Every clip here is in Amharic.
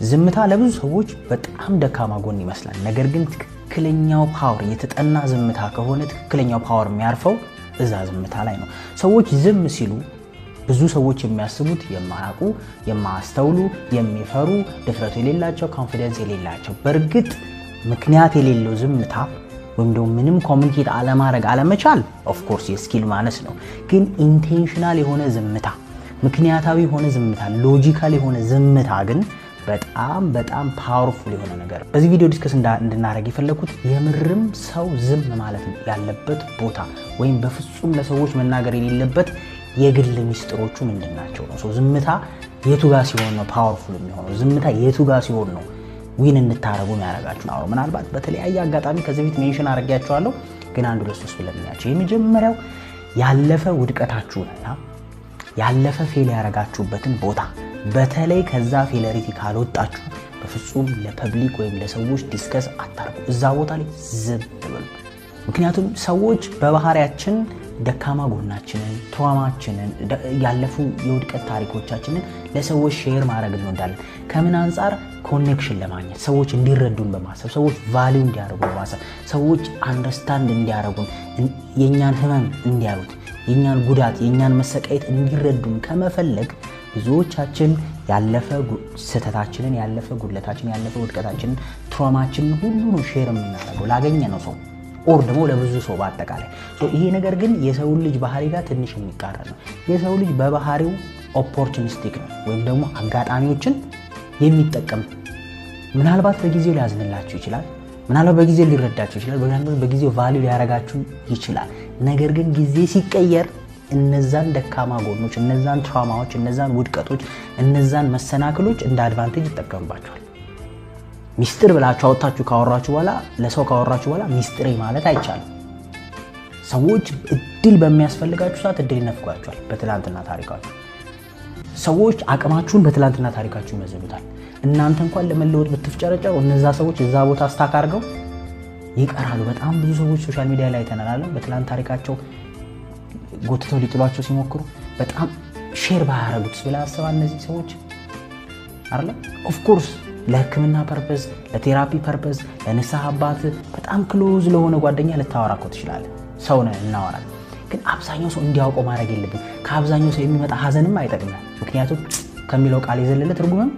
ዝምታ ለብዙ ሰዎች በጣም ደካማ ጎን ይመስላል። ነገር ግን ትክክለኛው ፓወር የተጠና ዝምታ ከሆነ ትክክለኛው ፓወር የሚያርፈው እዛ ዝምታ ላይ ነው። ሰዎች ዝም ሲሉ ብዙ ሰዎች የሚያስቡት የማያውቁ፣ የማያስተውሉ፣ የሚፈሩ፣ ድፍረቱ የሌላቸው፣ ኮንፊደንስ የሌላቸው። በእርግጥ ምክንያት የሌለው ዝምታ ወይም ደግሞ ምንም ኮሙኒኬት አለማድረግ አለመቻል ኦፍ ኮርስ የስኪል ማነስ ነው። ግን ኢንቴንሽናል የሆነ ዝምታ፣ ምክንያታዊ የሆነ ዝምታ፣ ሎጂካል የሆነ ዝምታ ግን በጣም ፓወርፉል የሆነ ነገር። በዚህ ቪዲዮ ዲስከስ እንድናደርግ የፈለኩት የምርም ሰው ዝም ማለት ያለበት ቦታ ወይም በፍጹም ለሰዎች መናገር የሌለበት የግል ሚስጥሮቹ ምንድናቸው ነው። ዝምታ የቱ ጋር ሲሆን ነው ፓወርፉል የሚሆነው? ዝምታ የቱ ጋር ሲሆን ነው ዊን እንድታረጉ የሚያደርጋችሁ ነው? ምናልባት በተለያየ አጋጣሚ ከዚህ በፊት ሜንሽን አድርጌያቸዋለሁ፣ ግን አንዱ ለሶስት ብለምኛቸው። የመጀመሪያው ያለፈ ውድቀታችሁንና ያለፈ ፌል ያደረጋችሁበትን ቦታ በተለይ ከዛ ፌለሪቲ ካልወጣችሁ በፍጹም ለፐብሊክ ወይም ለሰዎች ዲስከስ አታርጉ። እዛ ቦታ ላይ ዝም በሉ። ምክንያቱም ሰዎች በባህሪያችን ደካማ ጎናችንን፣ ትራውማችንን፣ ያለፉ የውድቀት ታሪኮቻችንን ለሰዎች ሼር ማድረግ እንወዳለን። ከምን አንጻር? ኮኔክሽን ለማግኘት፣ ሰዎች እንዲረዱን በማሰብ፣ ሰዎች ቫልዩ እንዲያደርጉ በማሰብ፣ ሰዎች አንደርስታንድ እንዲያደርጉን፣ የኛን ህመም እንዲያዩት፣ የኛን ጉዳት፣ የኛን መሰቃየት እንዲረዱን ከመፈለግ ብዙዎቻችን ያለፈ ስህተታችንን፣ ያለፈ ጉድለታችንን፣ ያለፈ ውድቀታችንን፣ ትራውማችንን ሁሉ ነው ሼር የምናደርገው ላገኘነው ሰው ኦር ደግሞ ለብዙ ሰው በአጠቃላይ። ይሄ ነገር ግን የሰው ልጅ ባህሪ ጋር ትንሽ የሚቃረን ነው። የሰው ልጅ በባህሪው ኦፖርቹኒስቲክ ነው ወይም ደግሞ አጋጣሚዎችን የሚጠቀም። ምናልባት በጊዜው ሊያዝንላችሁ ይችላል፣ ምናልባት በጊዜው ሊረዳችሁ ይችላል፣ በጊዜው ቫልዩ ሊያረጋችሁ ይችላል። ነገር ግን ጊዜ ሲቀየር እነዛን ደካማ ጎኖች፣ እነዛን ትራውማዎች፣ እነዛን ውድቀቶች፣ እነዛን መሰናክሎች እንደ አድቫንቴጅ ይጠቀምባቸዋል። ሚስጥር ብላችሁ አውጣችሁ ካወራችሁ በኋላ ለሰው ካወራችሁ በኋላ ሚስጥሬ ማለት አይቻልም። ሰዎች እድል በሚያስፈልጋችሁ ሰዓት እድል ይነፍጓችኋል። በትላንትና ታሪካችሁ ሰዎች አቅማችሁን በትላንትና ታሪካችሁ ይመዝኑታል። እናንተ እንኳን ለመለወጥ ብትፍጨረጨሩ እነዛ ሰዎች እዛ ቦታ ስታክ አድርገው ይቀራሉ። በጣም ብዙ ሰዎች ሶሻል ሚዲያ ላይ ተናናለን በትላንት ታሪካቸው ጎትተው ሊጥሏቸው ሲሞክሩ በጣም ሼር ባያረጉት ብላ አስባል እነዚህ ሰዎች አይደለ? ኦፍ ኮርስ ለህክምና ፐርፐዝ፣ ለቴራፒ ፐርፐዝ፣ ለንስሐ አባት በጣም ክሎዝ ለሆነ ጓደኛ ልታወራኮ ትችላለህ። ሰው ነን እናወራለን። ግን አብዛኛው ሰው እንዲያውቀው ማድረግ የለብን። ከአብዛኛው ሰው የሚመጣ ሀዘንም አይጠቅምም። ምክንያቱም ከሚለው ቃል የዘለለ ትርጉምም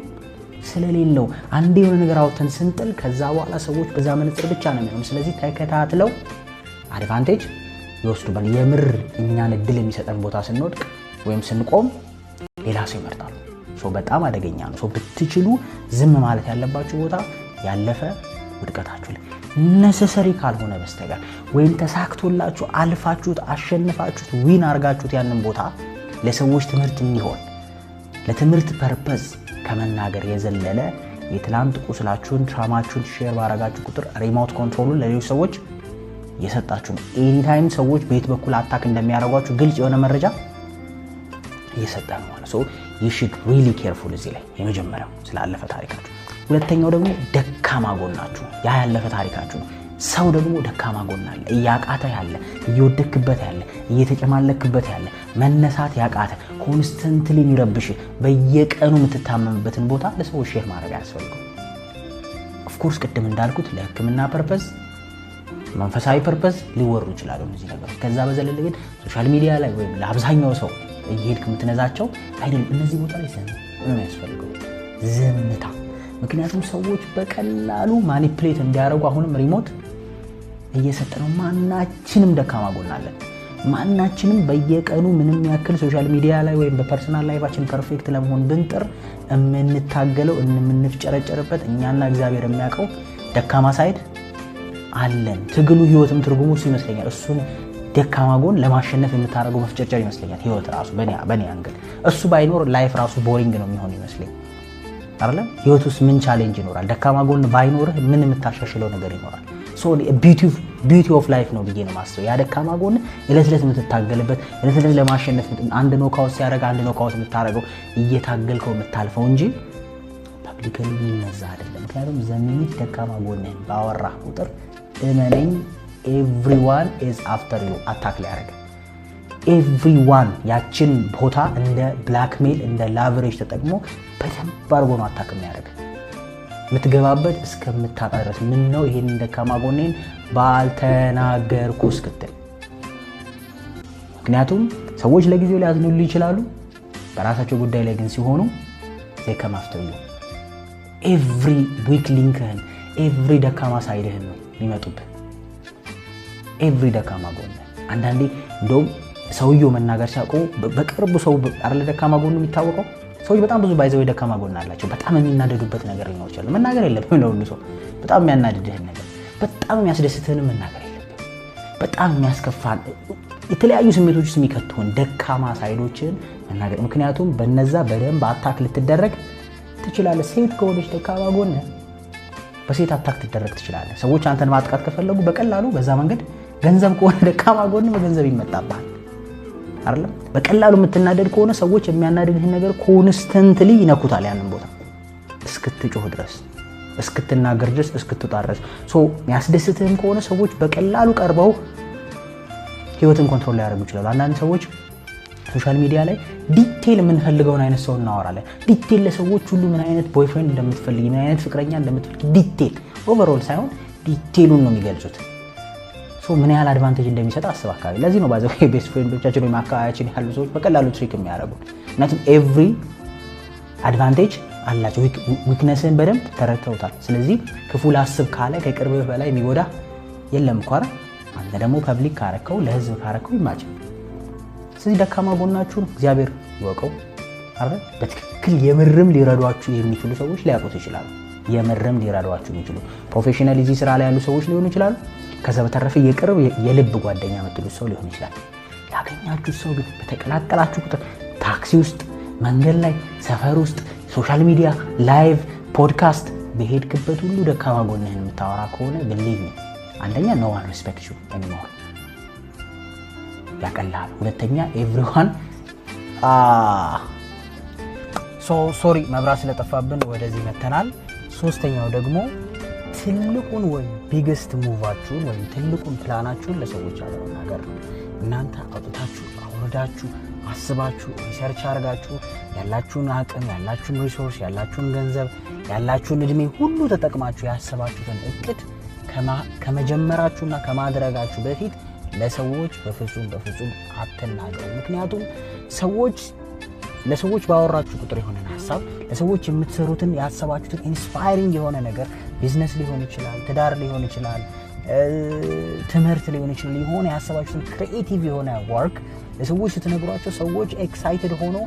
ስለሌለው አንዴ የሆነ ነገር አውጥተን ስንጥል ከዛ በኋላ ሰዎች በዛ መነጽር ብቻ ነው የሚሆኑ። ስለዚህ ተከታትለው አድቫንቴጅ ይወስዱባል። የምር እኛን እድል የሚሰጠን ቦታ ስንወድቅ ወይም ስንቆም ሌላ ሰው ይመርጣሉ። በጣም አደገኛ ነው። ብትችሉ ዝም ማለት ያለባችሁ ቦታ ያለፈ ውድቀታችሁ ላይ ነሰሰሪ ካልሆነ በስተቀር ወይም ተሳክቶላችሁ አልፋችሁት አሸንፋችሁት ዊን አርጋችሁት ያንን ቦታ ለሰዎች ትምህርት እንዲሆን ለትምህርት ፐርፐዝ ከመናገር የዘለለ የትላንት ቁስላችሁን፣ ትራውማችሁን ሼር ባረጋችሁ ቁጥር ሪሞት ኮንትሮሉን ለሌሎች ሰዎች እየሰጣችሁ ነው። ኤኒታይም ሰዎች በየት በኩል አታክ እንደሚያደርጓችሁ ግልጽ የሆነ መረጃ እየሰጠ ነው ማለት ነው። you should really careful እዚህ ላይ የመጀመሪያው ስላለፈ ታሪካችሁ። ሁለተኛው ደግሞ ደካማ ጎናችሁ ያ ያለፈ ታሪካችሁ ነው። ሰው ደግሞ ደካማ ጎን አለ፣ እያቃተ ያለ፣ እየወደክበት ያለ፣ እየተጨማለክበት ያለ፣ መነሳት ያቃተ፣ ኮንስተንትሊ የሚረብሽ በየቀኑ የምትታመምበትን ቦታ ለሰዎች ሼር ማድረግ ያስፈልጋል። ኦፍ ኮርስ ቅድም እንዳልኩት ለህክምና ፐርፐዝ፣ መንፈሳዊ ፐርፐዝ ሊወሩ ይችላሉ እነዚህ ነገሮች። ከዛ በዘለለ ግን ሶሻል ሚዲያ ላይ ወይም ለአብዛኛው ሰው እየሄድክ የምትነዛቸው አይደለም። እነዚህ ቦታ ላይ ዝም ነው ያስፈልገው፣ ዝምታ። ምክንያቱም ሰዎች በቀላሉ ማኒፕሌት እንዲያደርጉ አሁንም ሪሞት እየሰጠ ነው። ማናችንም ደካማ ጎን አለን። ማናችንም በየቀኑ ምንም ያክል ሶሻል ሚዲያ ላይ ወይም በፐርሰናል ላይፋችን ፐርፌክት ለመሆን ብንጥር የምንታገለው የምንፍጨረጨርበት እኛና እግዚአብሔር የሚያውቀው ደካማ ሳይድ አለን። ትግሉ ህይወትም ትርጉሙ እሱ ይመስለኛል። እሱን ደካማ ጎን ለማሸነፍ የምታደርገው መፍጨርጨር ይመስለኛል ህይወት ራሱ በእኔ አንግል። እሱ ባይኖር ላይፍ ራሱ ቦሪንግ ነው የሚሆን ይመስለኝ አይደል? ህይወት ውስጥ ምን ቻሌንጅ ይኖራል? ደካማ ጎን ባይኖርህ ምን የምታሻሽለው ነገር ይኖራል? ቢዩቲ ኦፍ ላይፍ ነው ብዬ ነው ማስበው። ያ ደካማ ጎን እለት እለት የምትታገልበት፣ እለት እለት ለማሸነፍ አንድ ኖካውት ሲያደርግ አንድ ኖካውት የምታደርገው እየታገልከው የምታልፈው እንጂ ፐብሊክሊ የሚነዛ አይደለም። ምክንያቱም ዘመኒት ደካማ ጎንን ባወራህ ቁጥር እመነኝ ኤቭሪዋን ኢዝ አፍተር ዩ አታክ ላይ ያደርጋል። ኤቭሪዋን ያችን ቦታ እንደ ብላክሜል እንደ ላቨሬጅ ተጠቅሞ በደንብ አድርጎ ነው አታክ የሚያደርግ። ምትገባበት እስከምታጣረስ ምን ነው ይሄን ደካማ ጎኔን ባልተናገርኩ እስክትል ምክንያቱም ሰዎች ለጊዜው ሊያዝኑልህ ይችላሉ በራሳቸው ጉዳይ ላይ ግን ሲሆኑ ዘከማፍተው every weak linkህን every ደካማ ሳይድህን ነው ሊመጡብህ every ደካማ ጎን አንዳንዴ እንደውም ሰውየው መናገር ሲያቆም በቅርቡ ሰው አይደለ ደካማ ጎኑ የሚታወቀው ሰዎች በጣም ብዙ ባይዘው ደካማ ጎን አላቸው በጣም የሚናደዱበት ነገር ሊኖር ይችላል መናገር የለብህም ለሁሉ ሰው በጣም የሚያናድድህ ነገር በጣም የሚያስደስትህን መናገር የለብህም በጣም የሚያስከፋል የተለያዩ ስሜቶች ውስጥ የሚከቱን ደካማ ሳይዶችን መናገር ምክንያቱም በነዛ በደንብ አታክ ልትደረግ ትችላለህ ሴት ከሆነች ደካማ ጎን በሴት አታክ ትደረግ ትችላለህ ሰዎች አንተን ማጥቃት ከፈለጉ በቀላሉ በዛ መንገድ ገንዘብ ከሆነ ደካማ ጎን በገንዘብ ይመጣባል አይደል በቀላሉ የምትናደድ ከሆነ ሰዎች የሚያናድድህን ነገር ኮንስታንትሊ ይነኩታል ያንን ቦታ እስክትጮህ ድረስ እስክትናገር ድረስ እስክትጣረስ ሶ የሚያስደስትህም ከሆነ ሰዎች በቀላሉ ቀርበው ህይወትን ኮንትሮል ያደርጉ ይችላሉ አንዳንድ ሰዎች ሶሻል ሚዲያ ላይ ዲቴል ምን ፈልገውን አይነት ሰው እናወራለን ዲቴል ለሰዎች ሁሉ ምን አይነት ቦይፍሬንድ እንደምትፈልጊ ምን አይነት ፍቅረኛ እንደምትፈልጊ ዲቴል ኦቨርኦል ሳይሆን ዲቴሉን ነው የሚገልጹት ሶ ምን ያህል አድቫንቴጅ እንደሚሰጥ አስብ አካባቢ ለዚህ ነው ባዘው ቤስት ፍሬንዶቻችን ወይ ማካያችን ያሉ ሰዎች በቀላሉ ትሪክ የሚያደርጉት ምክንያቱም ኤቭሪ አድቫንቴጅ አላቸው ዊክነስን በደንብ ተረድተውታል ስለዚህ ክፉ ላስብ ካለ ከቅርብህ በላይ የሚጎዳ የለም እኮ አይደል አንተ ደግሞ ፐብሊክ ካረከው ለህዝብ ካረከው ይማጭ ስለዚህ ደካማ ጎናችሁን እግዚአብሔር ይወቀው አይደል በትክክል የምርም ሊረዷችሁ የሚችሉ ሰዎች ሊያውቁት ይችላሉ የምርም ሊረዷችሁ የሚችሉ ፕሮፌሽናል እዚህ ስራ ላይ ያሉ ሰዎች ሊሆኑ ይችላሉ ከዛ በተረፈ የቅርብ የልብ ጓደኛ የምትሉት ሰው ሊሆን ይችላል ያገኛችሁ ሰው ግን በተቀላቀላችሁ ቁጥር ታክሲ ውስጥ መንገድ ላይ ሰፈር ውስጥ ሶሻል ሚዲያ ላይቭ ፖድካስት በሄድክበት ሁሉ ደካማ ጎንህን የምታወራ ከሆነ believe me አንደኛ no one respects you anymore ያቀላል ሁለተኛ everyone sorry መብራት ስለጠፋብን ወደዚህ መተናል ሶስተኛው ደግሞ ትልቁን ወይ ቢግስት ሙቫችሁን ወይ ትልቁን ፕላናችሁን ለሰዎች አለመናገር እናንተ አውጥታችሁ አውርዳችሁ አስባችሁ ሪሰርች አድርጋችሁ ያላችሁን አቅም ያላችሁን ሪሶርስ ያላችሁን ገንዘብ ያላችሁን እድሜ ሁሉ ተጠቅማችሁ ያሰባችሁትን እቅድ ከመጀመራችሁና ከማድረጋችሁ በፊት ለሰዎች በፍጹም አትናገሩ ምክንያቱም ለሰዎች ባወራችሁ ቁጥር የሆነ ሐሳብ ለሰዎች የምትሰሩትን ያሰባችሁትን ኢንስፓይሪንግ የሆነ ነገር ቢዝነስ ሊሆን ይችላል ትዳር ሊሆን ይችላል ትምህርት ሊሆን ይችላል የሆነ ያሰባችሁትን ክሪኤቲቭ የሆነ ወርክ ለሰዎች ስትነግሯቸው ሰዎች ኤክሳይትድ ሆኖ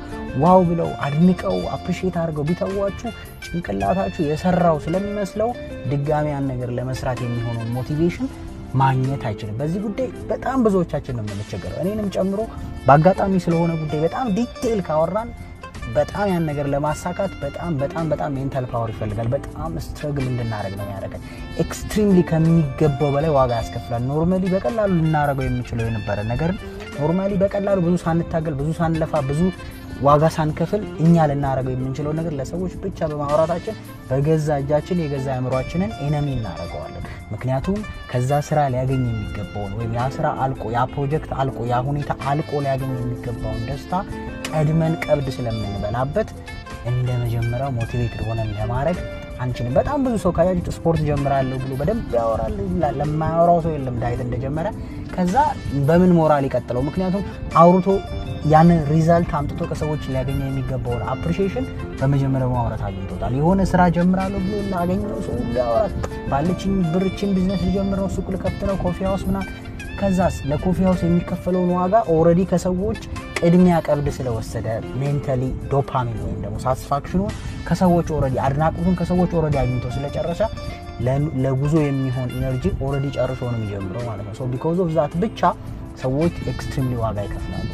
ዋው ብለው አድንቀው አፕሪሺየት አድርገው ቢተዋችሁ ጭንቅላታችሁ የሰራው ስለሚመስለው ድጋሚ ያን ነገር ለመስራት የሚሆነው ሞቲቬሽን ማግኘት አይችልም በዚህ ጉዳይ በጣም ብዙዎቻችን ነው የምንቸገረው እኔንም ጨምሮ በአጋጣሚ ስለሆነ ጉዳይ በጣም ዲቴል ካወራን በጣም ያን ነገር ለማሳካት በጣም ሜንታል ፓወር ይፈልጋል በጣም ስትራግል እንድናረግ ነው ያደረገን ኤክስትሪምሊ ከሚገባው በላይ ዋጋ ያስከፍላል ኖርማሊ በቀላሉ ልናረገው የሚችለው የነበረ ነገር ኖርማሊ በቀላሉ ብዙ ሳንታገል ብዙ ሳንለፋ ብዙ ዋጋ ሳንከፍል እኛ ልናረገው የምንችለው ነገር ለሰዎች ብቻ በማውራታችን በገዛ እጃችን የገዛ አእምሮአችንን ኤነሚ እናረጋዋለን ምክንያቱም ከዛ ስራ ሊያገኝ የሚገባውን ወይ ያ ስራ አልቆ ያ ፕሮጀክት አልቆ ያ ሁኔታ አልቆ ሊያገኝ የሚገባውን ደስታ ቀድመን ቀብድ ስለምንበላበት እንደ መጀመሪያው ሞቲቬትድ ሆነን ለማድረግ አንቺን በጣም ብዙ ሰው ካያችሁ ስፖርት ጀምራለሁ ብሎ በደንብ ያወራል ለማያወራው ሰው የለም ዳይት እንደጀመረ ከዛ በምን ሞራል ይቀጥለው ምክንያቱም አውርቶ ያን ሪዛልት አምጥቶ ከሰዎች ሊያገኝ የሚገባውን አፕሪሺዬሽን በመጀመሪያው ማውራት አግኝቶታል የሆነ ስራ ጀምራለሁ ብሎ ላገኘው ሰው ያወራል ባለችኝ ብርችን ቢዝነስ ጀምረው ሱቅ ልከፍት ነው ኮፊ ሃውስ ምናምን ከዛስ ለኮፊ ሃውስ የሚከፈለውን ዋጋ ኦሬዲ ከሰዎች ቅድሚያ ቀብድ ስለወሰደ ሜንታሊ ዶፓሚን ወይም ደግሞ ሳቲስፋክሽኑ ከሰዎች ኦሬዲ አድናቆቱን ከሰዎች ኦሬዲ አግኝቶ ስለጨረሰ ለጉዞ የሚሆን ኢነርጂ ኦሬዲ ጨርሶ ነው የሚጀምረው ማለት ነው ሶ ቢኮዝ ኦፍ ዛት ብቻ ሰዎች ኤክስትሪምሊ ዋጋ ይከፍላሉ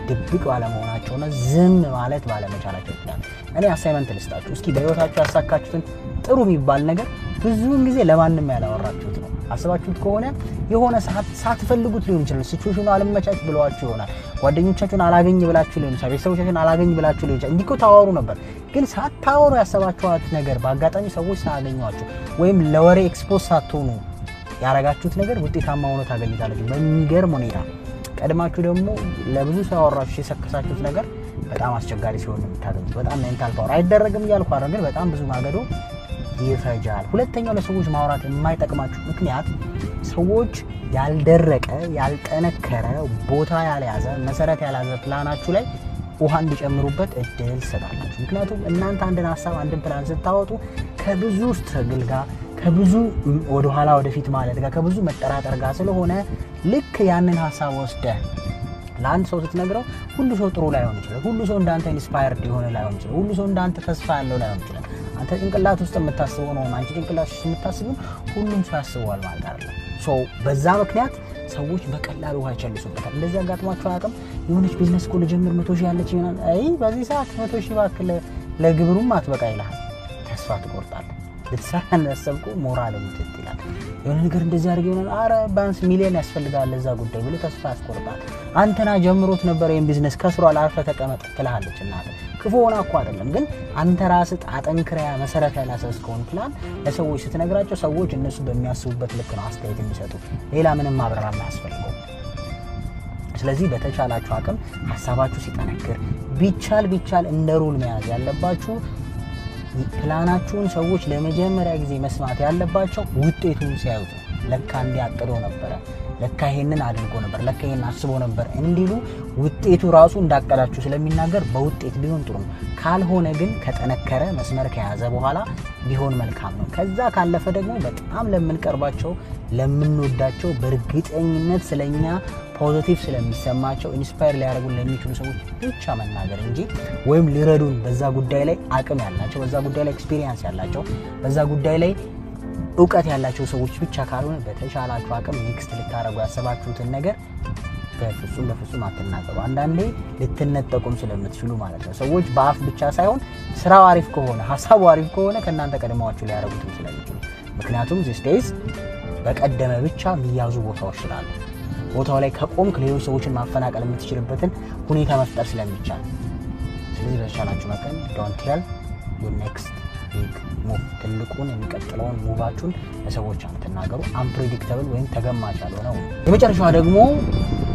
ድብቅ ባለመሆናቸውና ዝም ማለት ባለመቻላቸው ምክንያት እኔ አሳይመንት ልስጣችሁ እስኪ በህይወታችሁ ያሳካችሁትን ጥሩ የሚባል ነገር ብዙውን ጊዜ ለማንም ያላወራችሁት ነው አስባችሁት ከሆነ የሆነ ሳትፈልጉት ሊሆን ይችላል ሲቹዌሽኑ አለመቻች ብለዋችሁ ይሆናል ጓደኞቻችሁን አላገኝ ብላችሁ ሊሆን ይችላል ቤተሰቦቻችሁን አላገኝ ብላችሁ ሊሆን ይችላል እንዲኮ ታወሩ ነበር ግን ሳታወሩ ያሰባችሁት ነገር በአጋጣሚ ሰዎች ሳያገኟችሁ ወይም ለወሬ ኤክስፖዝ ሳትሆኑ ያረጋችሁት ነገር ውጤታማ ሆኖ ታገኙታላችሁ በሚገርም ሁኔታ ቀድማችሁ ደግሞ ለብዙ ሰው አወራችሁ የሰከሳችሁት ነገር በጣም አስቸጋሪ ሲሆን የምታገኙት በጣም ሜንታል ፓወር አይደረግም ይያልኩ አይደል ግን በጣም ብዙ ማገዶ ይፈጃል። ሁለተኛው ለሰዎች ማውራት የማይጠቅማችሁ ምክንያት ሰዎች ያልደረቀ ያልጠነከረ ቦታ ያልያዘ መሰረት ያልያዘ ፕላናችሁ ላይ ውሃ እንዲጨምሩበት እድል ትሰጣላችሁ። ምክንያቱም እናንተ አንድን ሀሳብ አንድን ፕላን ስታወጡ ከብዙ ስትረግል ጋር ከብዙ ወደ ኋላ ወደፊት ማለት ጋር ከብዙ መጠራጠር ጋር ስለሆነ ልክ ያንን ሀሳብ ወስደህ ለአንድ ሰው ስትነግረው ሁሉ ሰው ጥሩ ላይሆን ይችላል። ሁሉ ሰው እንዳንተ ኢንስፓየርድ የሆነ ላይሆን ይችላል። ሁሉ ሰው እንዳንተ ተስፋ ያለው ላይሆን ይችላል። አንተ ጭንቅላት ውስጥ የምታስበው ነው አንቺ ጭንቅላት ውስጥ የምታስበው ሁሉም ሰው ያስበዋል ማለት አይደለም። ሶ በዛ ምክንያት ሰዎች በቀላሉ ውሃ ይቸልሱበታል። እንደዚህ አጋጥሟቸው አያውቅም? የሆነች ቢዝነስ እኮ ልጀምር 100,000 ያለች ይሆናል። አይ በዚህ ሰዓት 100,000 ባክለ ለግብሩም አትበቃ ይላል። ተስፋ ትቆርጣለህ። ልትሰራ ያሰብኩ ሞራል እንትን ይላል። የሆነ ነገር እንደዚህ አድርገው ይሆናል። አረ ባንስ ሚሊዮን ያስፈልጋል ለዛ ጉዳይ ብሎ ተስፋ ያስቆርጣል። አንተና ጀምሮት ነበር ይሄን ቢዝነስ ከስሯል አርፈ ተቀመጥ ትልሃለች እናት። ክፉ ሆና እኮ አይደለም ግን አንተ ራስህ አጠንክረህ መሰረት ያላሰስከውን ፕላን ለሰዎች ስትነግራቸው ሰዎች እነሱ በሚያስቡበት ልክ ነው አስተያየት የሚሰጡ። ሌላ ምንም ማብራሪያ አያስፈልገውም። ስለዚህ በተቻላችሁ አቅም ሐሳባችሁ ሲጠነክር ቢቻል እንደ ሩል መያዝ ያለባችሁ ፕላናችሁን ሰዎች ለመጀመሪያ ጊዜ መስማት ያለባቸው ውጤቱን ሲያዩት ነው። ለካ እንዲያቅዶ ነበር፣ ለካ ይሄንን አድርጎ ነበር፣ ለካ ይሄን አስቦ ነበር እንዲሉ ውጤቱ ራሱ እንዳቀዳችሁ ስለሚናገር በውጤት ቢሆን ጥሩ ነው። ካልሆነ ግን ከጠነከረ መስመር ከያዘ በኋላ ቢሆን መልካም ነው። ከዛ ካለፈ ደግሞ በጣም ለምንቀርባቸው ለምንወዳቸው በእርግጠኝነት ስለኛ ፖዚቲቭ ስለሚሰማቸው ኢንስፓየር ሊያደርጉን ለሚችሉ ሰዎች ብቻ መናገር እንጂ ወይም ሊረዱን በዛ ጉዳይ ላይ አቅም ያላቸው በዛ ጉዳይ ላይ ኤክስፒሪየንስ ያላቸው በዛ ጉዳይ ላይ እውቀት ያላቸው ሰዎች ብቻ ካልሆነ በተቻላችሁ አቅም ኔክስት ልታረጉ ያሰባችሁትን ነገር በፍጹም አትናገሩ። አንዳንዴ ልትነጠቁም ስለምትችሉ ማለት ነው። ሰዎች በአፍ ብቻ ሳይሆን ስራው አሪፍ ከሆነ ሐሳቡ አሪፍ ከሆነ ከናንተ ቀድመዋችሁ ሊያረጉትም ስለሚችሉ ምክንያቱም these days በቀደመ ብቻ የሚያዙ ቦታዎች ስላሉ ቦታው ላይ ከቆምክ ሌሎች ሰዎችን ማፈናቀል የምትችልበትን ሁኔታ መፍጠር ስለሚቻል ስለዚህ በተቻላችሁ መጠን don't tell your next big move ትልቁን የሚቀጥለውን ሙቫችሁን ለሰዎች አትናገሩ። unpredictable ወይም ተገማች ያልሆነው የመጨረሻው ደግሞ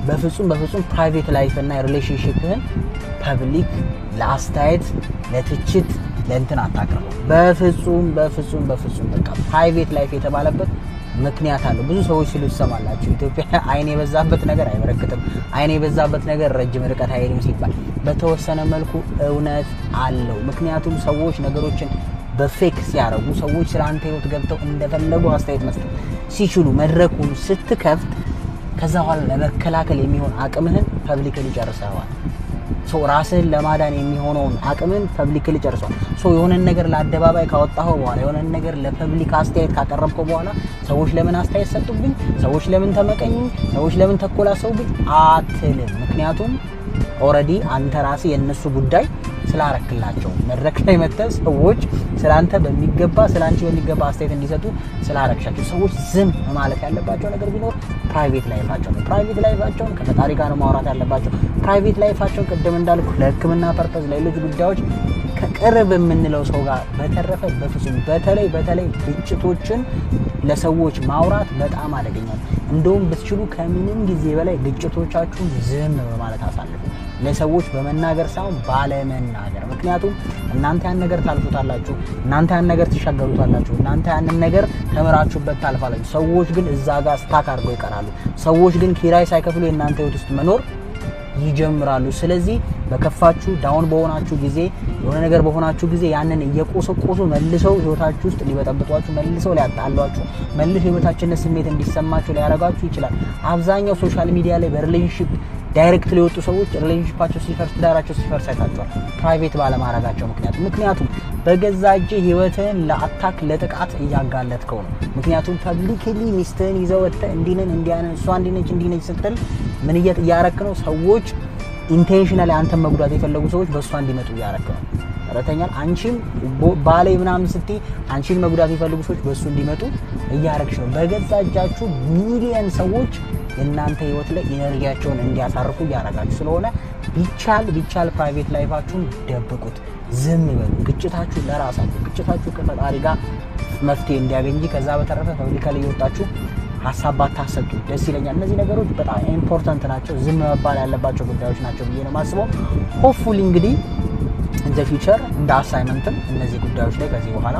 በፍጹም ፕራይቬት ላይፍ እና ሪሌሽንሺፕህን ፐብሊክ ለአስተያየት ለትችት ለእንትን አታቅርቡ። በፍጹም በቃ ፕራይቬት ላይፍ የተባለበት ምክንያት አለው። ብዙ ሰዎች ሲሉ ይሰማላችሁ ኢትዮጵያ አይን የበዛበት ነገር አይበረክትም፣ አይን የበዛበት ነገር ረጅም ርቀት አይሄድም ሲባል በተወሰነ መልኩ እውነት አለው። ምክንያቱም ሰዎች ነገሮችን በፌክ ሲያረጉ ሰዎች ስላንተ ህይወት ገብተው እንደፈለጉ አስተያየት መስጠት ሲችሉ መድረኩን ስትከፍት ከዛ በኋላ ለመከላከል የሚሆን አቅምህን ፐብሊክሊ ጨርሰዋል። ሶ ራስህን ለማዳን የሚሆነውን አቅምን ፐብሊክሊ ጨርሰዋል። ሶ የሆነ ነገር ለአደባባይ ካወጣኸው በኋላ የሆነ ነገር ለፐብሊክ አስተያየት ካቀረብከው በኋላ ሰዎች ለምን አስተያየት ሰጡብኝ፣ ሰዎች ለምን ተመቀኙ፣ ሰዎች ለምን ተኮላሰውብኝ አትልም። ምክንያቱም ኦሬዲ አንተ ራስህ የነሱ ጉዳይ ስላረክላቸው መድረክ ላይ መጥተው ሰዎች ስላንተ በሚገባ ስላንቺ በሚገባ አስተያየት እንዲሰጡ ስላረክሻቸው ሰዎች ዝም ማለት ያለባቸው ነገር ቢኖር ፕራይቬት ላይፋቸው ነው። ፕራይቬት ላይፋቸውን ከፈጣሪ ጋር ነው ማውራት ያለባቸው። ፕራይቬት ላይፋቸውን ቅድም እንዳልኩ ለሕክምና ፐርፐዝ ለሌሎች ጉዳዮች ከቅርብ የምንለው ሰው ጋር በተረፈ በፍጹም በተለይ ግጭቶችን ለሰዎች ማውራት በጣም አደገኛ ነው። እንደውም ብትችሉ ከምንም ጊዜ በላይ ግጭቶቻችሁን ዝም በማለት አሳልፉ። ለሰዎች በመናገር ሳይሆን ባለመናገር። ምክንያቱም እናንተ ያን ነገር ታልፉታላችሁ፣ እናንተ ያን ነገር ትሻገሩታላችሁ፣ እናንተ ያን ነገር ተመራችሁበት ታልፋላችሁ። ሰዎች ግን እዛ ጋር ስታክ አድርገው ይቀራሉ። ሰዎች ግን ኪራይ ሳይከፍሉ የእናንተ ህይወት ውስጥ መኖር ይጀምራሉ። ስለዚህ በከፋችሁ ዳውን በሆናችሁ ጊዜ የሆነ ነገር በሆናችሁ ጊዜ ያንን እየቆሰቆሱ መልሰው ህይወታችሁ ውስጥ ሊበጠብጧችሁ መልሰው ሊያጣሏችሁ መልሰው ህይወታችንን ስሜት እንዲሰማችሁ ሊያረጋችሁ ይችላል። አብዛኛው ሶሻል ሚዲያ ላይ በሪሌሽንሺፕ ዳይሬክት ሊወጡ ሰዎች ሪሌሽንሺፓቸው ሲፈርስ ትዳራቸው ሲፈርስ አይታችኋል። ፕራይቬት ባለማረጋቸው ምክንያቱም በገዛ እጅ ህይወትን ለአታክ ለጥቃት እያጋለጥከው ነው። ምክንያቱም ፐብሊክሊ ሚስትህን ይዘው ወጥተህ እንዲነን እንዲያነን እሷ እንዲነች ስትል ምን እያረክ ነው? ሰዎች ኢንቴንሽናሊ አንተን መጉዳት የፈለጉ ሰዎች በእሷ እንዲመጡ እያረክ ነው። ተረተኛል። አንቺም ባሌ ምናምን ስትይ አንቺን መጉዳት የፈለጉ ሰዎች በእሱ እንዲመጡ እያረክሽ ነው። በገዛ እጃችሁ ሚሊየን ሰዎች የእናንተ ህይወት ላይ ኢነርጂያቸውን እንዲያሳርፉ እያረጋችሁ ስለሆነ ቢቻል ፕራይቬት ላይፋችሁን ደብቁት፣ ዝም በሉ። ግጭታችሁ ለራሳችሁ ግጭታችሁ ከፈጣሪ ጋር መፍትሄ እንዲያገኝ ከዛ በተረፈ ፐብሊካሊ እየወጣችሁ ሀሳብ ባታሰጡ ደስ ይለኛል። እነዚህ ነገሮች በጣም ኢምፖርታንት ናቸው፣ ዝም መባል ያለባቸው ጉዳዮች ናቸው ብዬ ነው የማስበው። ሆፕፉሊ እንግዲህ ኢን ዘ ፊውቸር እንደ አሳይመንትም እነዚህ ጉዳዮች ላይ ከዚህ በኋላ